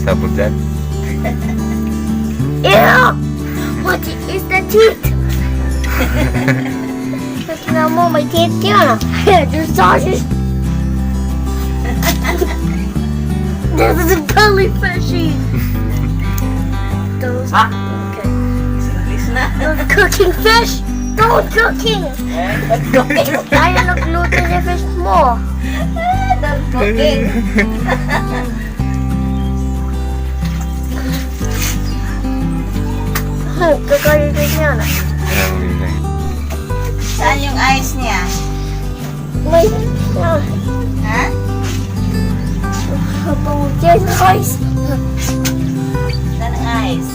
sabog dyan. Ew! What is the teeth? Tignan mo, may teeth yun. There's sausage. This is a belly fishy. Those. Okay. Those cooking fish. Don't cooking. Tayo nagluto sa fish mo. Don't cooking. Kakalitin niya na. Saan yung eyes niya? May... Ha? Habang dyan, guys. Saan ang eyes?